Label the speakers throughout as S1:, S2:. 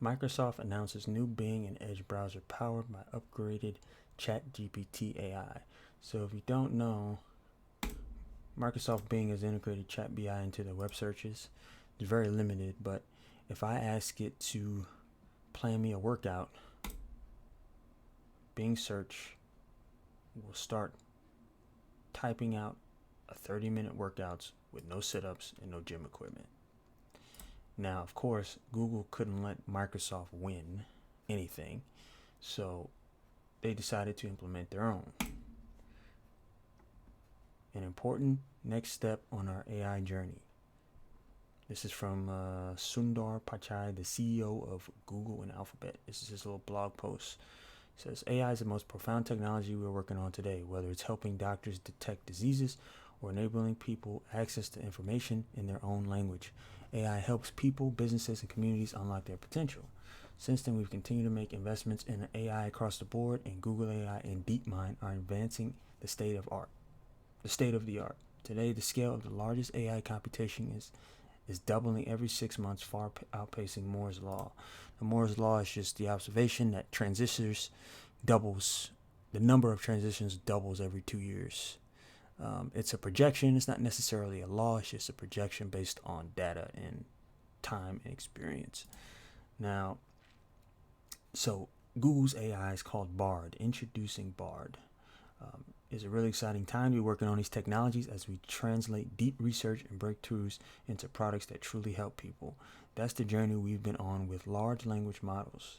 S1: Microsoft announces new Bing and Edge browser powered by upgraded ChatGPT AI. So if you don't know, Microsoft Bing has integrated Chat BI into their web searches. It's very limited, but if I ask it to plan me a workout, Bing search will start typing out a 30-minute workouts with no sit-ups and no gym equipment. Now, of course, Google couldn't let Microsoft win anything, so they decided to implement their own. An important next step on our AI journey. This is from Sundar Pichai, the CEO of Google and Alphabet. This is his little blog post. It says, AI is the most profound technology we're working on today, whether it's helping doctors detect diseases or enabling people access to information in their own language. AI helps people, businesses, and communities unlock their potential. Since then, we've continued to make investments in AI across the board, and Google AI and DeepMind are advancing the state of the art. Today, the scale of the largest AI computation is doubling every 6 months, far outpacing Moore's law. The Moore's law is just the observation that transistors doubles, the number of transitions doubles every 2 years. It's a projection. It's not necessarily a law. It's just a projection based on data and time and experience. Now, so Google's AI is called Bard. Introducing Bard. It's a really exciting time to be working on these technologies as we translate deep research and breakthroughs into products that truly help people. That's the journey we've been on with large language models.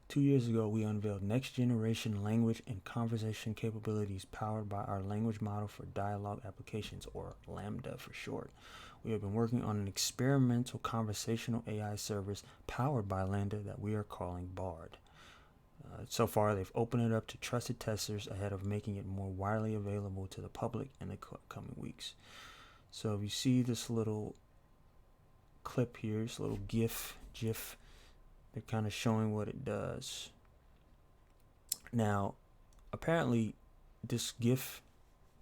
S1: 2 years ago, we unveiled next-generation language and conversation capabilities powered by our language model for dialogue applications, or Lambda for short. We have been working on an experimental conversational AI service powered by Lambda that we are calling Bard. So far, they've opened it up to trusted testers ahead of making it more widely available to the public in the coming weeks. So if you see this little clip here, this little GIF, they're kind of showing what it does. Now, apparently, this GIF,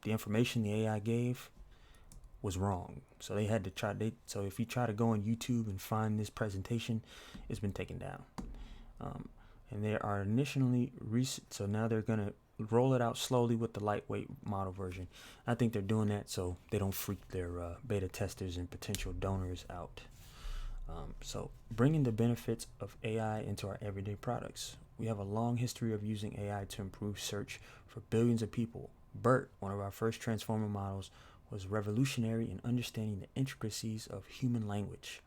S1: the information the AI gave, was wrong. So they had to try. So if you try to go on YouTube and find this presentation, it's been taken down. And they are initially so now they're gonna roll it out slowly with the lightweight model version. I think they're doing that so they don't freak their beta testers and potential donors out. So bringing the benefits of AI into our everyday products. We have a long history of using AI to improve search for billions of people. BERT, one of our first transformer models, was revolutionary in understanding the intricacies of human language.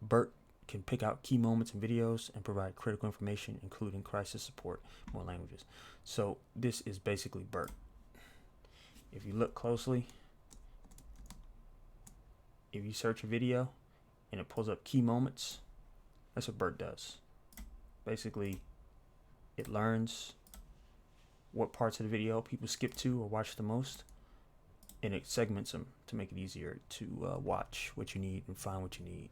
S1: BERT can pick out key moments in videos and provide critical information, including crisis support in more languages. So this is basically BERT. If you look closely, if you search a video and it pulls up key moments, that's what BERT does. Basically, it learns what parts of the video people skip to or watch the most, and it segments them to make it easier to watch what you need and find what you need.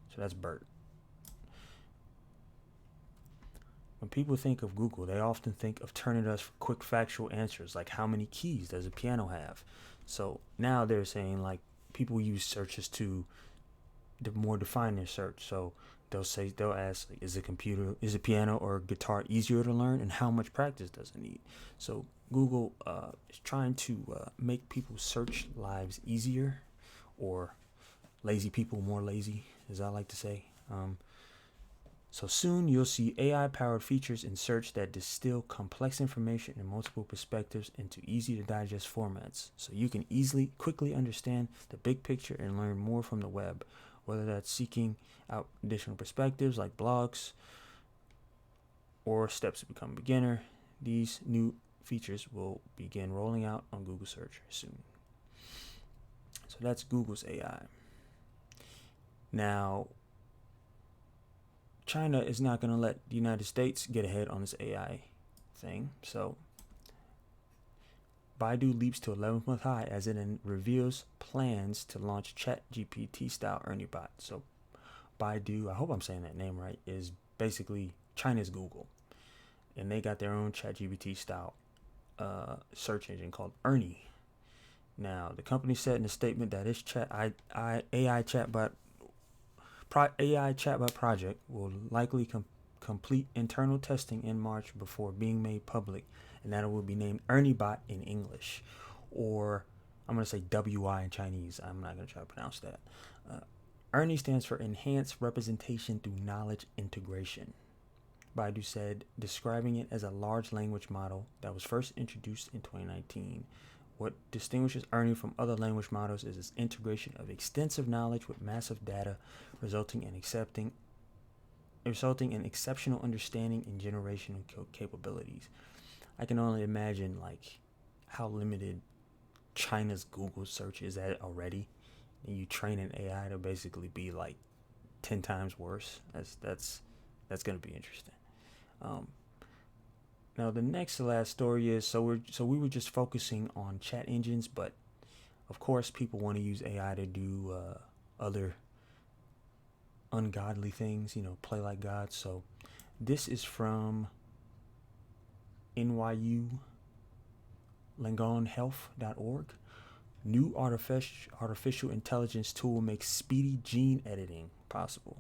S1: So that's BERT. When people think of Google, they often think of turning to us for quick factual answers, like how many keys does a piano have? So now they're saying like people use searches to more define their search. So they'll ask, is a piano or a guitar easier to learn, and how much practice does it need? So Google is trying to make people's search lives easier, or lazy people more lazy, as I like to say. So soon you'll see AI-powered features in search that distill complex information in multiple perspectives into easy-to-digest formats, so you can quickly understand the big picture and learn more from the web, whether that's seeking out additional perspectives like blogs or steps to become a beginner. These new features will begin rolling out on Google Search soon. So that's Google's AI. Now, China is not going to let the United States get ahead on this AI thing. So Baidu leaps to 11th month high as it reveals plans to launch ChatGPT style Ernie bot. So Baidu, I hope I'm saying that name right, is basically China's Google, and they got their own ChatGPT style search engine called Ernie. Now, the company said in a statement that its AI chatbot AI chatbot project will likely complete internal testing in March before being made public, and that it will be named ErnieBot in English, or I'm going to say WI in Chinese. I'm not going to try to pronounce that. Ernie stands for Enhanced Representation Through Knowledge Integration. Baidus said, describing it as a large language model that was first introduced in 2019. What distinguishes Ernie from other language models is its integration of extensive knowledge with massive data, resulting in exceptional understanding and generational capabilities. I can only imagine like how limited China's Google search is at already, and you train an AI to basically be like 10 times worse. That's going to be interesting. Now the next to last story is we were just focusing on chat engines, but of course people want to use AI to do other ungodly things, play like God. So this is from NYU-LangoneHealth.org. New artificial intelligence tool makes speedy gene editing possible.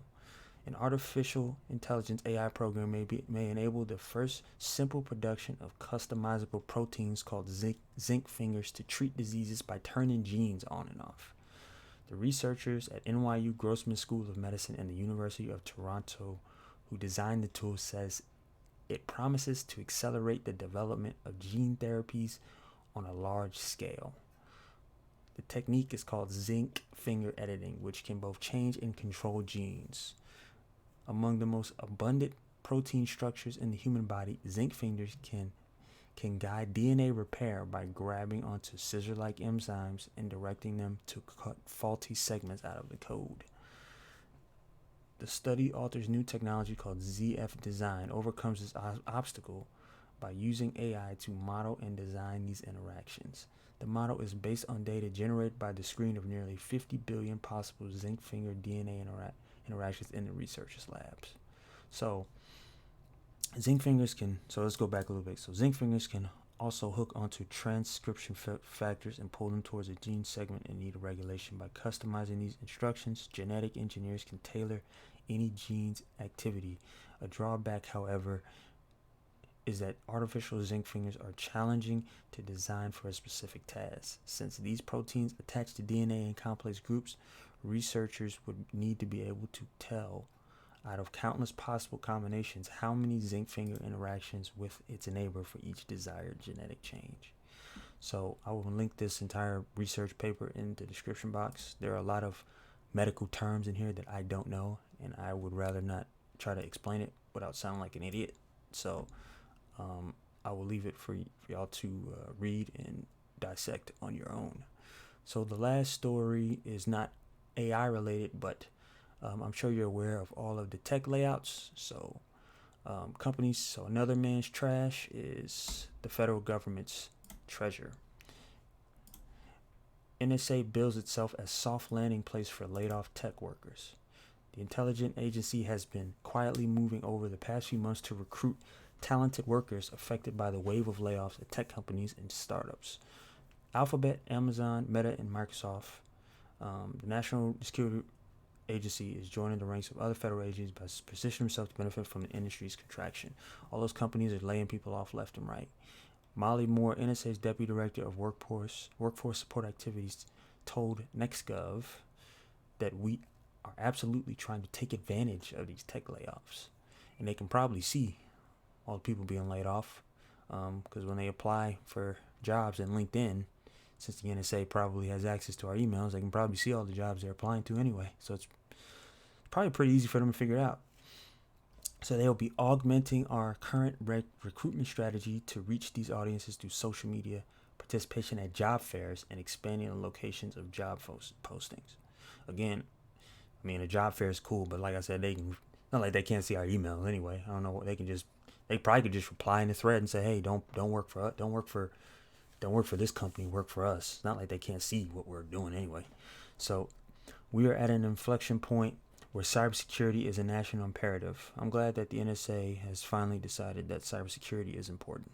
S1: An artificial intelligence AI program may enable the first simple production of customizable proteins called zinc fingers to treat diseases by turning genes on and off. The researchers at NYU Grossman School of Medicine and the University of Toronto who designed the tool says it promises to accelerate the development of gene therapies on a large scale. The technique is called zinc finger editing, which can both change and control genes. Among the most abundant protein structures in the human body, zinc fingers can guide DNA repair by grabbing onto scissor-like enzymes and directing them to cut faulty segments out of the code. The study alters new technology called ZF Design overcomes this obstacle by using AI to model and design these interactions. The model is based on data generated by the screen of nearly 50 billion possible zinc finger DNA interactions in the researchers' labs. So zinc fingers let's go back a little bit. So zinc fingers can also hook onto transcription factors and pull them towards a gene segment in need of regulation. By customizing these instructions, genetic engineers can tailor any gene's activity. A drawback, however, is that artificial zinc fingers are challenging to design for a specific task. Since these proteins attach to DNA in complex groups, researchers would need to be able to tell out of countless possible combinations how many zinc finger interactions with its neighbor for each desired genetic change. So I will link this entire research paper in the description box. There are a lot of medical terms in here that I don't know, and I would rather not try to explain it without sounding like an idiot. So I will leave it for y'all to read and dissect on your own. So the last story is not AI related, but I'm sure you're aware of all of the tech layouts. So companies, so another man's trash is the federal government's treasure. NSA bills itself as soft landing place for laid off tech workers. The intelligence agency has been quietly moving over the past few months to recruit talented workers affected by the wave of layoffs at tech companies and startups. Alphabet, Amazon, Meta, and Microsoft. The National Security Agency is joining the ranks of other federal agencies by positioning themselves to benefit from the industry's contraction. All those companies are laying people off left and right. Molly Moore, NSA's Deputy Director of Workforce Support Activities, told NextGov that we are absolutely trying to take advantage of these tech layoffs. And they can probably see all the people being laid off because when they apply for jobs in LinkedIn, since the NSA probably has access to our emails, they can probably see all the jobs they're applying to anyway. So it's probably pretty easy for them to figure it out. So they'll be augmenting our current recruitment strategy to reach these audiences through social media, participation at job fairs, and expanding the locations of job postings. Again, I mean, a job fair is cool, but like I said, not like they can't see our emails anyway. I don't know what they probably could just reply in the thread and say, hey, don't work for us, don't work for this company, work for us. It's not like they can't see what we're doing anyway. So we are at an inflection point where cybersecurity is a national imperative. I'm glad that the NSA has finally decided that cybersecurity is important.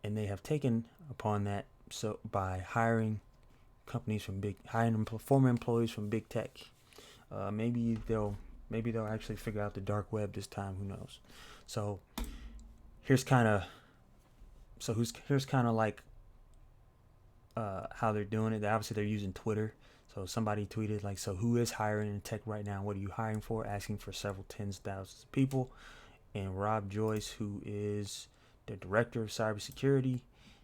S1: And they have taken upon that by hiring companies from hiring former employees from big tech. Maybe they'll actually figure out the dark web this time. Who knows? So here's kind of like how they're doing it. Obviously, they're using Twitter. So somebody tweeted like, "So who is hiring in tech right now? What are you hiring for?" Asking for several tens of thousands of people. And Rob Joyce, who is the director of cybersecurity,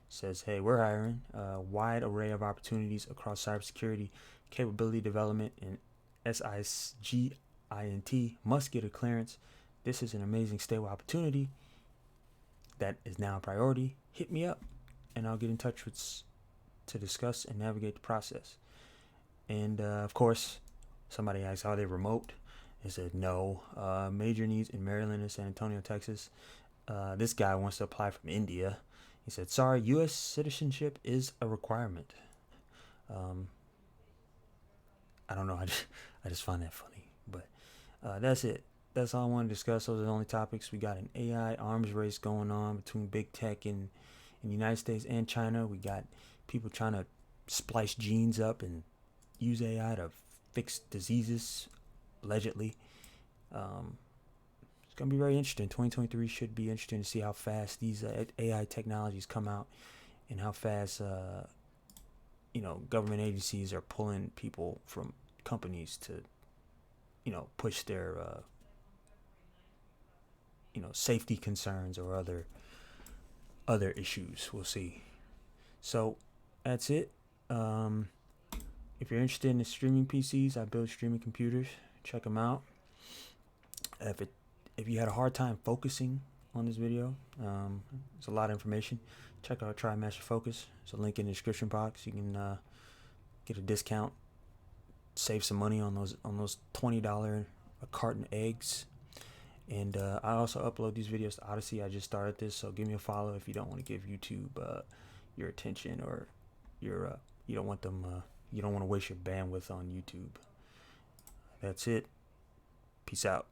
S1: says, "Hey, we're hiring a wide array of opportunities across cybersecurity, capability development, and SIGINT must get a clearance. This is an amazing stable opportunity that is now a priority. Hit me up, and I'll get in touch to discuss and navigate the process." And of course, somebody asked, "Are they remote?" They said no. Major needs in Maryland and San Antonio, Texas. This guy wants to apply from India. He said, "Sorry, U.S. citizenship is a requirement." I don't know. I just find that funny. But that's it. That's all I want to discuss. Those are the only topics. We got an AI arms race going on between big tech in the United States and China. We got people trying to splice genes up and use AI to fix diseases, allegedly. It's going to be very interesting. 2023 should be interesting to see how fast these AI technologies come out and how fast government agencies are pulling people from companies to push their safety concerns or other issues. We'll see. So that's it. If you're interested in the streaming PCs, I build streaming computers. Check them out. If you had a hard time focusing on this video, it's a lot of information. Check out TriMaster Focus. There's a link in the description box. You can get a discount, save some money on those $20 a carton eggs. And I also upload these videos to Odyssey. I just started this, so give me a follow if you don't want to give YouTube your attention, or you don't want to waste your bandwidth on YouTube. That's it. Peace out.